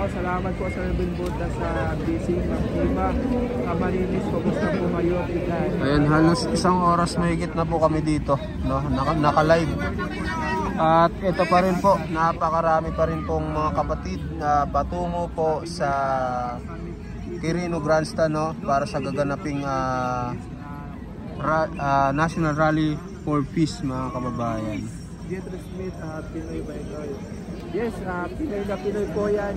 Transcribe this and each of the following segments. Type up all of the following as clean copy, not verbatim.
Salamat po sa Ruben Buta sa busy ng Iba. Kamarinis, kumusta po kayo? Ayan, halos isang oras mahigit na po kami dito, no? Naka-live. At ito pa rin po, napakarami pa rin pong mga kapatid na patungo po sa Quirino Grandstand, no? Para sa gaganaping National Rally for Peace, mga kababayan. Pietro Smith, Pinoy Bible. Yes, Pinoy na Pinoy po yan.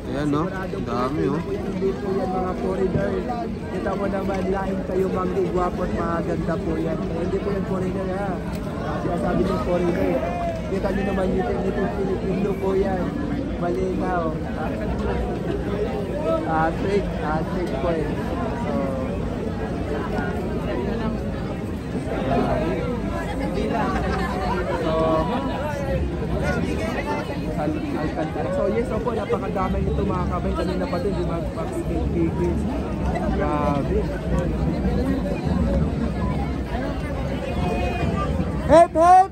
Ayan, no? Dami, oh. Hindi po yan mga foreigner. Kita mo naman, lain kayo mga igwapo at mga ganda po yan. Hindi po yan foreigner, ha? Kaya sabi ng foreigner. Kita nyo naman dito Filipino po yan. Malinaw. Trick po eh. So yes, opo, napakadamay ito mga kabay. Kanina pa din, mag-skate. Grabe. Hep, hep!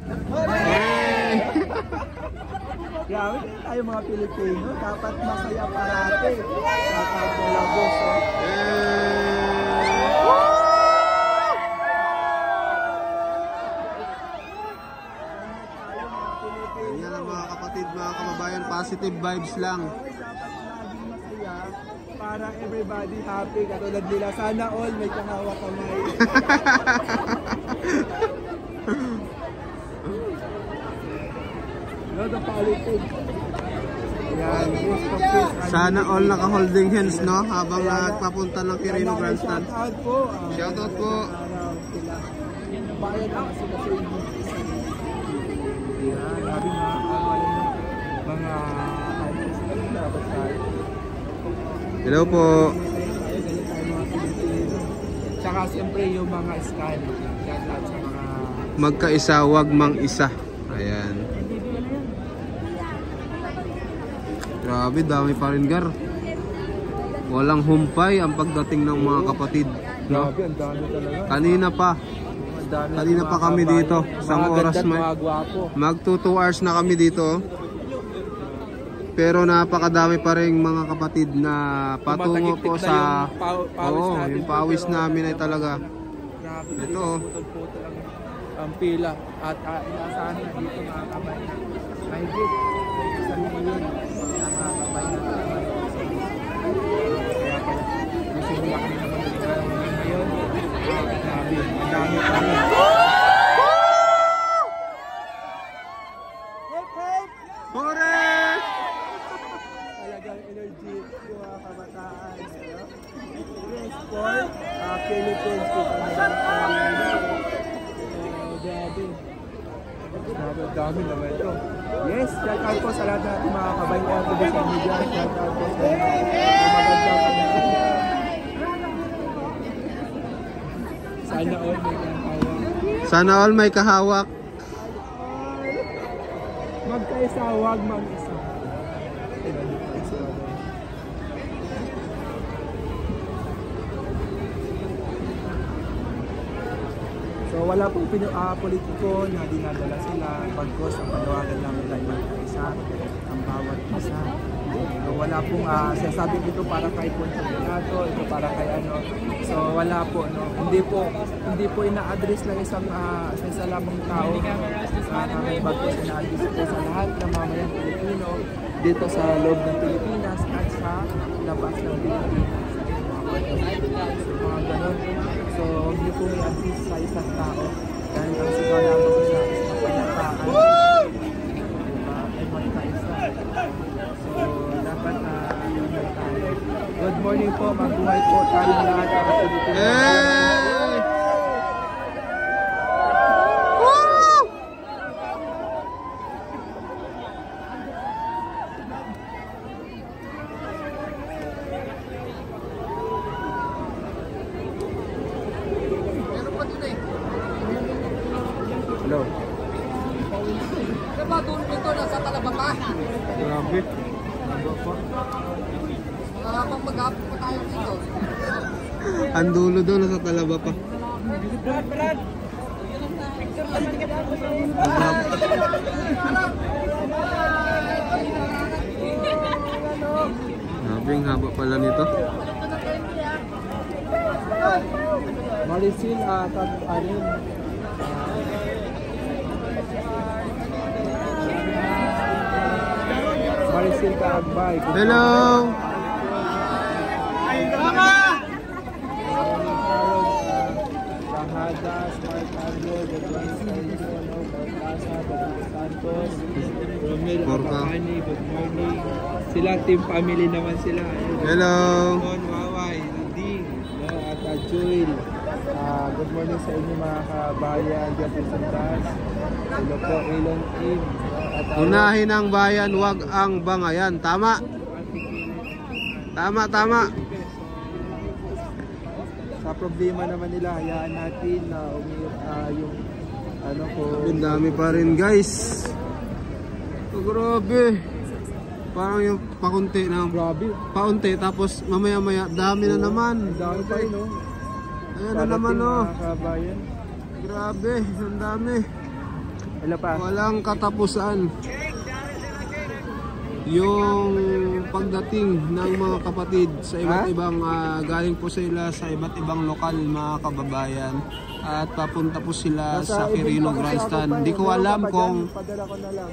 Grabe tayo mga Pilipino. Dapat masaya parate. Dapat malabos. Yan lang mga kapatid, mga kababayan, positive vibes lang. Para everybody happy, katulad nila. Sana all may kahawak kamay. Load of politics. Sana all naka-holding hands, no? Habang nagpapunta ng Quirino Grandstand. Shoutout po. Bayad lang sila sa inyo. Hello po. Tsaka siyempre yung mga scan. Shoutout sa mga magkaisa, wag mang isa. Ayan. Grabe, dami pa rin, Gar. Walang humpay ang pagdating ng mga kapatid, no? Grabe, ang dami talaga. Kanina pa kami dito. Isang oras mag 2 hours na kami dito. Pero napakadami pa rin mga kapatid na patungo po sa yung pawis namin ay talaga. Ito ang pila at inaasahan na dito mga kabay. Mahigit sa milyon mga kabay na nasimula kami naman ngayon. Grabe, ang dami pa rin. Talagang energy yung mga kabataan. Yes, for Philippines. Dami naman ito. Yes, shout out po sa lahat ng mga kabayan ko sa media. Shout out po sa magandang sana all may kahawak. Magkaisa, wag mag-isa. So wala pong politiko na dinadala sila pagkos ang panawagan namin ay magkaisa ang bawat isa. So wala pong sinasabing ito para kay Poncho Binato, ito para kay ano. So wala po, no. Hindi po ina-address lang isang isa lamang tao. Kami bagkos ina-address po sa lahat ng mamayang Pilipino dito sa loob ng Pilipinas at sa labas ng Pilipinas. So mga ganun. So hindi po i-address sa isang tao dahil ang sigaw namin sa isang panataan ay magkaisa. So dapat tayo. Good morning po, mabuhay po tayo lahat sa Pilipinas. Hello. Diba doon dito nasa Talabata? Grabe. Ano pa? Habang maghapon pa tayo dito. Ang dulo doon sa Talaba pa. Brad! Picture lang ka dapat. Grabing haba pala nito. Marisil, Marisil Kaagbay. Hello! Rahada, Smart Carlo, Godwin Saino, Barcasa, Godwin Santos, Romel Abacani, good morning. Sila, team family naman sila. Hello! Don Waway, Nadine, at Joel. Good morning sa inyo mga kabayan, Jeffrey Santas. Hello po, Elon Kim. Unahin ang bayan, wag ang bangayan. Tama. Tama, tama. Sa problema naman nila, hayaan natin na yung ano po. Ang dami pa rin guys. Oh, grabe. Parang yung pakunti na. Grabe. Paunti tapos mamaya-maya dami na naman. Ang dami pa yun, no? Ayan na naman, no? Mga kabayan. Grabe, ang dami. Wala pa. Walang katapusan. Yung pagdating ng mga kapatid sa iba't ibang galing po sila sa iba't ibang lokal mga kababayan at papunta po sila sa Quirino Grandstand. Hindi ko alam kung padala ko na lang.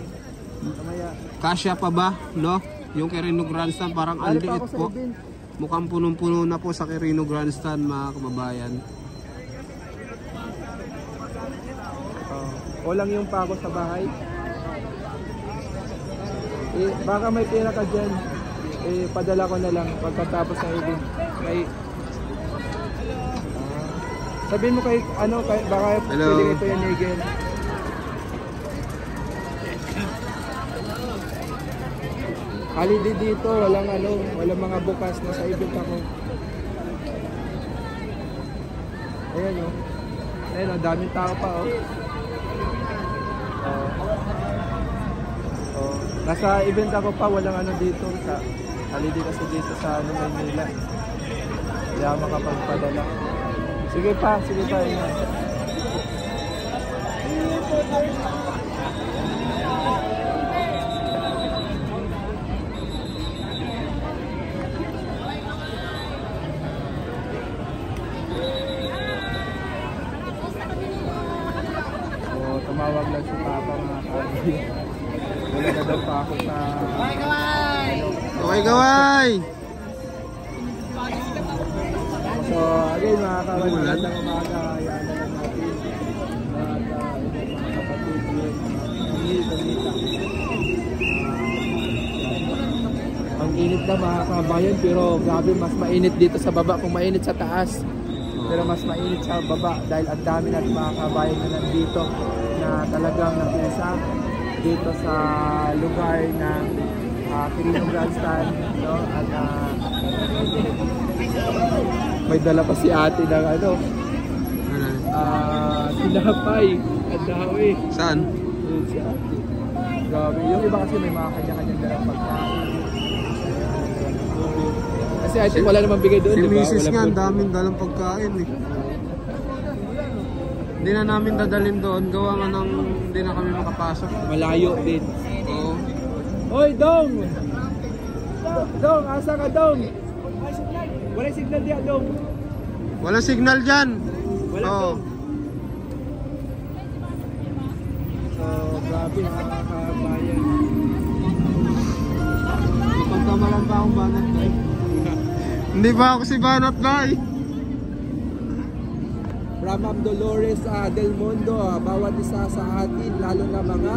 Mamaya. kasya pa ba, no? Yung Quirino Grandstand parang ang liit po. Mukhang punong-puno na po sa Quirino Grandstand mga kababayan. O lang yung pako sa bahay. Baka may pera ka dyan. Padala ko na lang pagkatapos ng event. Sabihin mo kay ano, baka pwede kay Kuya Nigel. Holiday dito, walang mga bukas na sa event ako. Ayan o. Ayan o, daming tao pa o. Nasa event ako pa, walang ano dito sa holiday kasi dito sa Maynila. Kaya makapagpadala. Sige pa. Yun. Tumawag lang si Papa mga kaibigan. Wala na daw pa ako sa... Okay, gaway! So, again mga kaibigan, ng umaga, hayaan na lang natin. At mga kapatid yun, kamita. Ang init na mga kabayan, pero grabe mas mainit dito sa baba kung mainit sa taas. Pero mas mainit sa baba dahil ang dami natin mga kabayan na nandito na talagang nakusa dito sa lugar ng Quirino Grandstand, no? At may dala pa si ate ng tinapay at dawi. Saan? Si ate. Grabe. Yung iba kasi may mga kanya-kanyang dalang pagkain. Kasi I think wala namang bigay doon, Si diba? Mrs. nga, ang daming dalang pagkain eh. Hindi na namin dadalhin doon, gawa nga nang hindi na kami makapasok. Malayo din. Oo. Hoy, Dong! Dong, asa ka, Dong? Walang signal diya, Dong. Walang signal dyan. Wala, Oo. Dong. So, grabe mga kabayan. Pagkamalan pa akong banat ba eh. Hindi ba ako si banat ba eh? From Ma'am Dolores Del Mundo, bawat isa sa atin, lalo na mga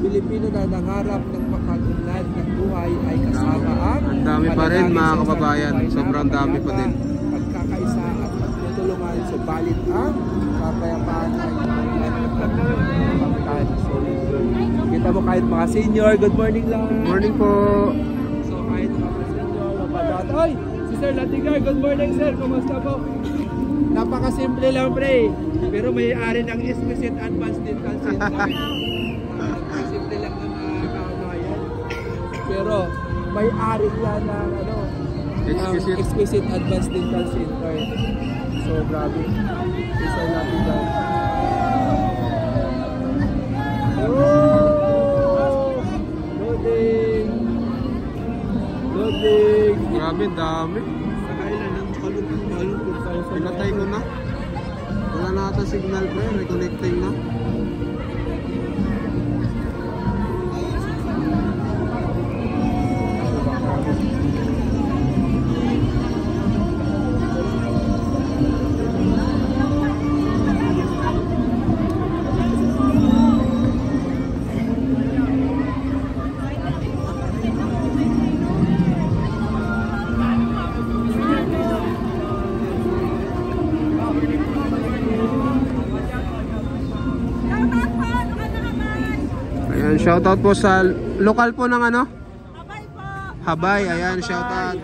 Pilipino na nangarap ng makagunlad ng buhay ay kasama ang dami pa rin mga kababayan, sobrang dami pa din. Pagkakaisa at pagtutulungan, subalit ang kapayapaan ay pagkakaan. So, kita mo kahit mga senior, good morning lang. Good morning po. So, kahit mga senior, mapadaan. Oy, si Sir Latigar, good morning sir, kumusta po? Napakasimple lang pre, pero may-ari ng Exquisite Advanced Dental Center. Simple lang ng mga kabayan. Pero may-ari yan ng Exquisite Advanced Dental Center. So grabe. Isa natin dyan. Oh! Loading! Grabe, dami. Pinatay ko na. Wala na ata signal pre, reconnecting na. Ayan, shoutout po sa lokal po ng ano? Habay po. Habay, ayan, shoutout.